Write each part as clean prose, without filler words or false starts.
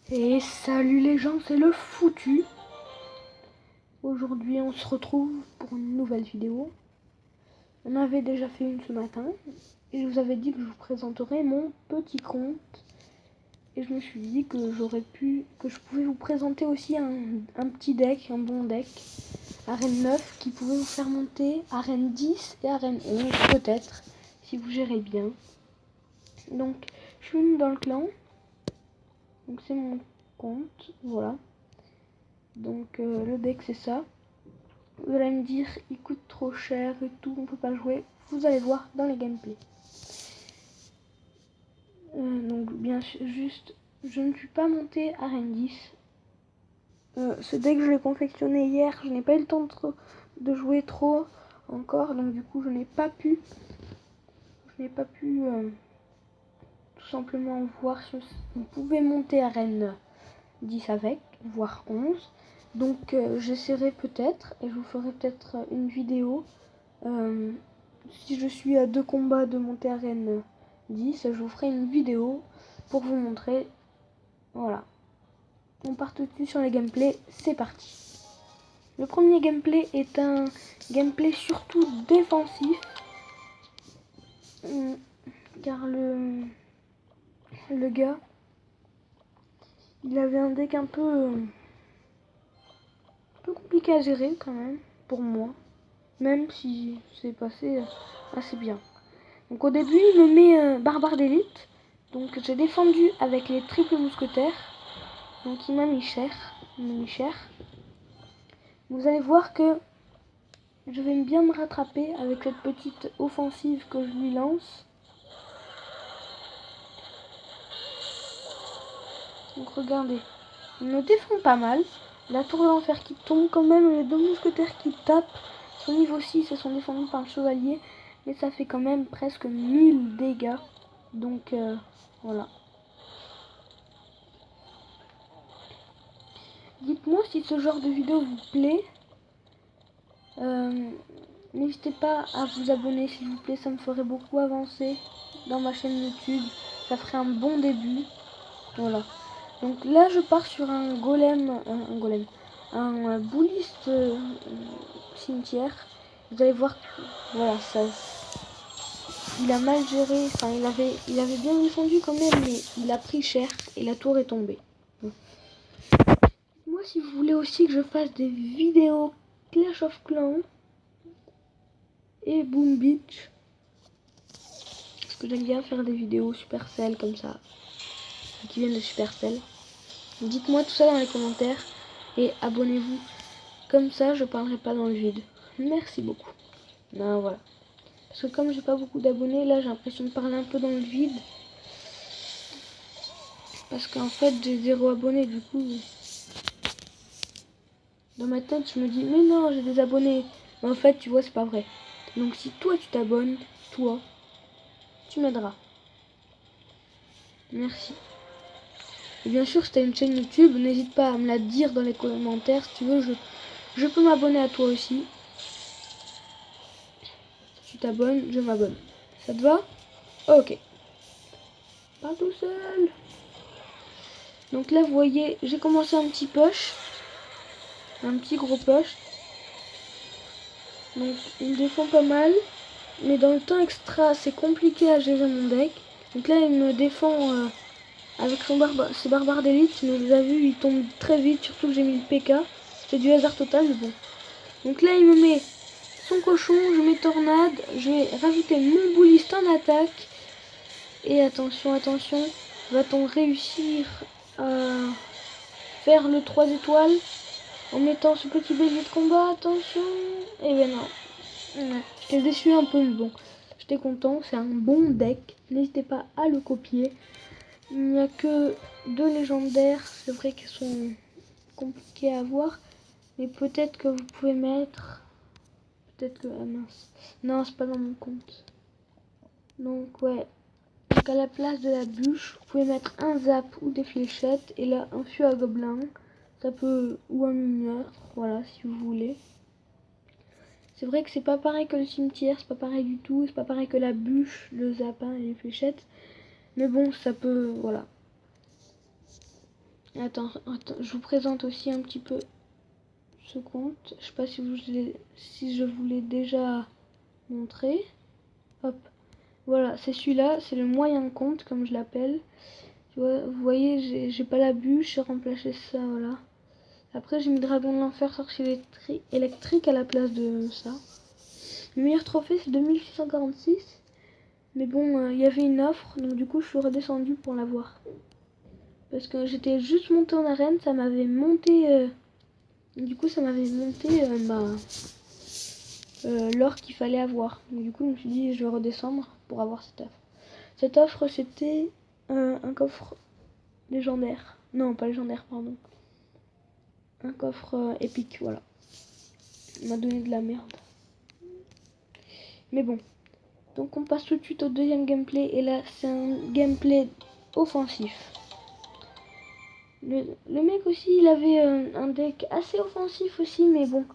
Et salut les gens, c'est le foutu. Aujourd'hui on se retrouve pour une nouvelle vidéo. On avait déjà fait une ce matin et je vous avais dit que je vous présenterais mon petit compte. Et je me suis dit que je pouvais vous présenter aussi un petit deck, un bon deck, arène 9 qui pouvait vous faire monter arène 10 et arène 11 peut-être, si vous gérez bien. Donc je suis venu dans le clan, donc c'est mon compte, voilà. Donc le deck c'est ça. Vous allez me dire il coûte trop cher et tout, on peut pas jouer. Vous allez voir dans les gameplays. Donc bien sûr, juste, je ne suis pas monté à Arène 10. Ce deck je l'ai confectionné hier, je n'ai pas eu le temps de jouer trop encore, donc du coup je n'ai pas pu tout simplement voir si on pouvait monter à Arène 10 avec, voire 11. Donc j'essaierai peut-être, et je vous ferai peut-être une vidéo. Si je suis à 2 combats de monter arène 10, je vous ferai une vidéo pour vous montrer. Voilà. On part tout de suite sur les gameplays, c'est parti. Le premier gameplay est un gameplay surtout défensif. Car le gars, il avait un deck un peu compliqué à gérer quand même, pour moi. Même si c'est passé assez bien. Donc au début, il me met barbare d'élite. Donc j'ai défendu avec les triples mousquetaires. Donc il m'a mis cher. Vous allez voir que je vais bien me rattraper avec cette petite offensive que je lui lance. Donc regardez, il me défend pas mal. La tour de l'enfer qui tombe quand même, les deux mousquetaires qui tapent. Son niveau 6 et sont défendus par le chevalier. Mais ça fait quand même presque 1000 dégâts. Donc voilà. Dites-moi si ce genre de vidéo vous plaît. N'hésitez pas à vous abonner s'il vous plaît, ça me ferait beaucoup avancer dans ma chaîne YouTube. Ça ferait un bon début. Voilà. Donc là je pars sur un bouliste cimetière. Vous allez voir que, voilà, ça, il a mal géré, enfin il avait bien défendu quand même, mais il a pris cher et la tour est tombée. Bon. Moi si vous voulez aussi que je fasse des vidéos Clash of Clans et Boom Beach, parce que j'aime bien faire des vidéos Supercell comme ça, qui viennent de Supercell. Dites-moi tout ça dans les commentaires et abonnez-vous. Comme ça, je parlerai pas dans le vide. Merci beaucoup. Ben voilà. Parce que comme j'ai pas beaucoup d'abonnés, là j'ai l'impression de parler un peu dans le vide. Parce qu'en fait j'ai 0 abonnés, du coup. Dans ma tête je me dis mais non j'ai des abonnés. Mais en fait tu vois c'est pas vrai. Donc si toi tu t'abonnes, toi, tu m'aideras. Merci. Et bien sûr si t'as une chaîne YouTube, n'hésite pas à me la dire dans les commentaires. Si tu veux je peux m'abonner à toi aussi. Si tu t'abonnes, je m'abonne. Ça te va? Ok. Pas tout seul. Donc là vous voyez j'ai commencé un petit push. Un petit gros push. Donc il défend pas mal. Mais dans le temps extra c'est compliqué à gérer mon deck. Donc là il me défend avec ses barbares d'élite. Mais vous avez vu il tombe très vite. Surtout que j'ai mis le PK. C'est du hasard total mais bon. Donc là il me met son cochon. Je mets tornade. Je vais rajouter mon bouliste en attaque. Et attention, attention. Va-t-on réussir à faire le 3 étoiles en mettant ce petit bélier de combat? Attention. Et ben non. J'étais déçu un peu, mais bon. J'étais content. C'est un bon deck. N'hésitez pas à le copier. Il n'y a que 2 légendaires. C'est vrai qu'ils sont compliqués à avoir. Mais peut-être que vous pouvez mettre... Peut-être que... Ah mince. Non, c'est pas dans mon compte. Donc ouais. Donc à la place de la bûche, vous pouvez mettre un zap ou des fléchettes. Et là, un fût à gobelin. Ça peut... Ou un mineur. Voilà, si vous voulez. C'est vrai que c'est pas pareil que le cimetière, c'est pas pareil du tout, c'est pas pareil que la bûche, le zapin et les fléchettes. Mais bon, ça peut, voilà. Attends, je vous présente aussi un petit peu ce compte. Je sais pas si je vous l'ai déjà montré. Hop. Voilà, c'est celui-là, c'est le moyen compte comme je l'appelle. Vous voyez, j'ai pas la bûche, j'ai remplacé ça, voilà. Après, j'ai mis Dragon de l'Enfer sorcier électrique à la place de ça. Le meilleur trophée, c'est 2646. Mais bon, il y avait une offre, donc du coup, je suis redescendue pour l'avoir. Parce que j'étais juste montée en arène, ça m'avait monté... du coup, ça m'avait monté l'or qu'il fallait avoir. Donc du coup, je me suis dit, je vais redescendre pour avoir cette offre. Cette offre, c'était un coffre légendaire. Non, pas légendaire, pardon. Un coffre épique, voilà. Il m'a donné de la merde. Mais bon. Donc on passe tout de suite au deuxième gameplay. Et là, c'est un gameplay offensif. Le mec aussi, il avait un deck assez offensif aussi. Mais bon,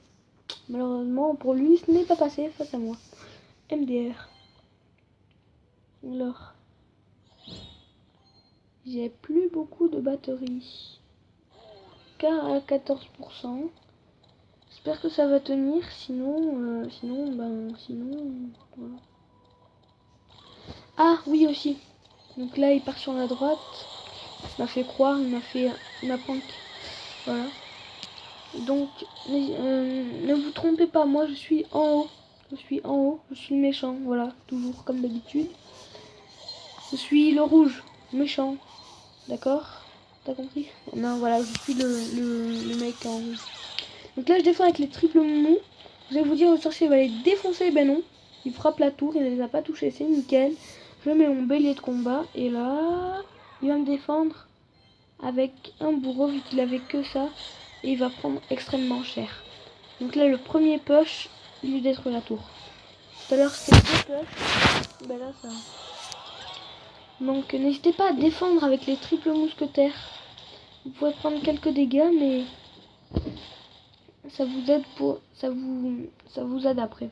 malheureusement, pour lui, ce n'est pas passé face à moi. MDR. Alors, j'ai plus beaucoup de batterie. Car à 14%. J'espère que ça va tenir, sinon, voilà. Ah, oui aussi. Donc là, il part sur la droite. Il m'a fait croire, il m'a punk. Voilà. Donc, ne vous trompez pas, moi je suis en haut. Je suis en haut, je suis le méchant, voilà, toujours comme d'habitude. Je suis le rouge, méchant. D'accord? T'as compris? Non, voilà, je suis le mec en rouge. Donc là, je défends avec les triples moumous. Vous allez vous dire, le sorcier va les défoncer. Ben non. Il frappe la tour, il ne les a pas touchés, c'est nickel. Je mets mon bélier de combat. Et là, il va me défendre avec un bourreau, vu qu'il avait que ça. Et il va prendre extrêmement cher. Donc là, le premier push, il lui détruit la tour. Tout à l'heure, c'était deux push. Ben là, ça... Donc, n'hésitez pas à défendre avec les triples mousquetaires. Vous pouvez prendre quelques dégâts, mais... ça vous aide ça vous aide après.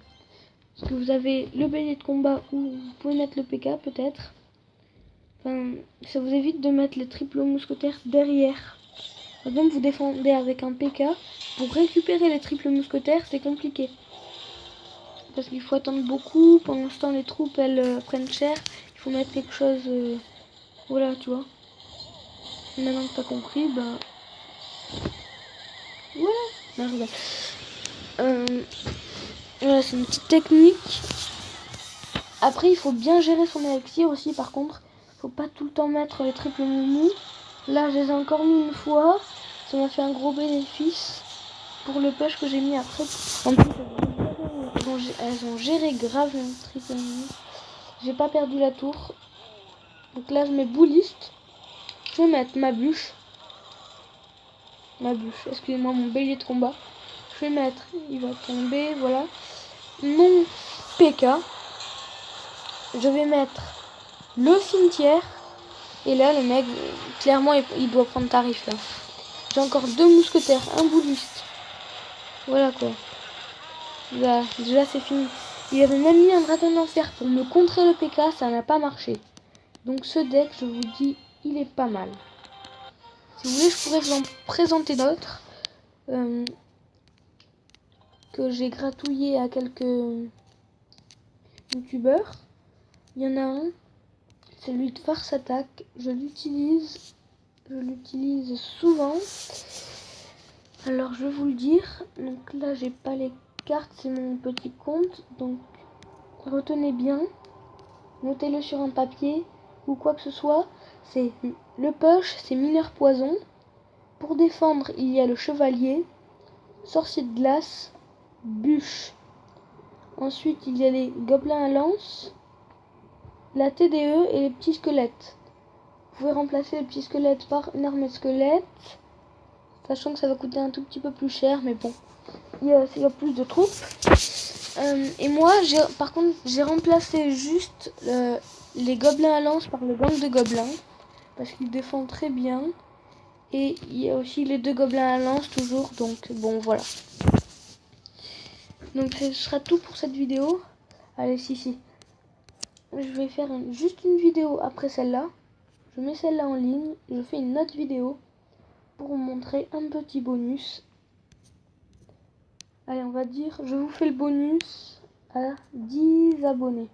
Parce que vous avez le bélier de combat où vous pouvez mettre le PK peut-être. Enfin, ça vous évite de mettre les triples mousquetaires derrière. Par exemple, vous défendez avec un PK. Pour récupérer les triples mousquetaires, c'est compliqué. Parce qu'il faut attendre beaucoup. Pendant ce temps, les troupes, elles prennent cher. Il faut mettre quelque chose... voilà, tu vois. Maintenant que t'as compris, bah... voilà. Non, je rigole. Voilà, c'est une petite technique. Après, il faut bien gérer son élixir aussi, par contre. Faut pas tout le temps mettre les triples moumous. Là, je les ai encore mis une fois. Ça m'a fait un gros bénéfice pour le push que j'ai mis après. En plus, elles ont géré grave une triple moumou. J'ai pas perdu la tour. Donc là, je mets bouliste. Je vais mettre ma bûche. Excusez-moi, mon bélier de combat. Je vais mettre, il va tomber, voilà. Mon PK. Je vais mettre le cimetière. Et là, le mec, clairement, il doit prendre tarif là. J'ai encore deux mousquetaires, un bouliste. Voilà quoi. Là, déjà, c'est fini. Il avait même mis un dragon d'enfer pour me contrer le PK, ça n'a pas marché. Donc ce deck, je vous dis, il est pas mal. Si vous voulez, je pourrais vous en présenter d'autres. Que j'ai gratouillé à quelques youtubeurs. Il y en a un, celui de Farce Attack. Je l'utilise souvent. Alors je vais vous le dire. Donc là j'ai pas les cartes, c'est mon petit compte. Donc retenez bien. Notez-le sur un papier ou quoi que ce soit. C'est le push, c'est mineur poison. Pour défendre, il y a le chevalier, sorcier de glace, bûche. Ensuite, il y a les gobelins à lance, la TDE et les petits squelettes. Vous pouvez remplacer les petits squelettes par une armée de squelettes, sachant que ça va coûter un tout petit peu plus cher, mais bon, il y a plus de troupes. Et moi, par contre, j'ai remplacé juste les gobelins à lance par le gang de gobelins, parce qu'ils défendent très bien. Et il y a aussi les deux gobelins à lance toujours, donc bon, voilà. Donc ce sera tout pour cette vidéo. Allez, si. Je vais faire juste une vidéo après celle-là. Je mets celle-là en ligne. Je fais une autre vidéo. pour vous montrer un petit bonus. Allez, on va dire, je vous fais le bonus à 10 abonnés.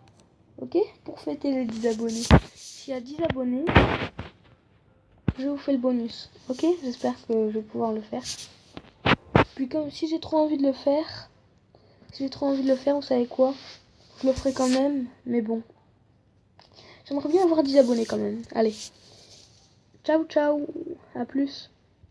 Ok? Pour fêter les 10 abonnés. S'il y a 10 abonnés, je vous fais le bonus. Ok? J'espère que je vais pouvoir le faire. Puis comme si j'ai trop envie de le faire, vous savez quoi? Je le ferai quand même, mais bon. J'aimerais bien avoir 10 abonnés quand même. Allez. Ciao, ciao. À plus.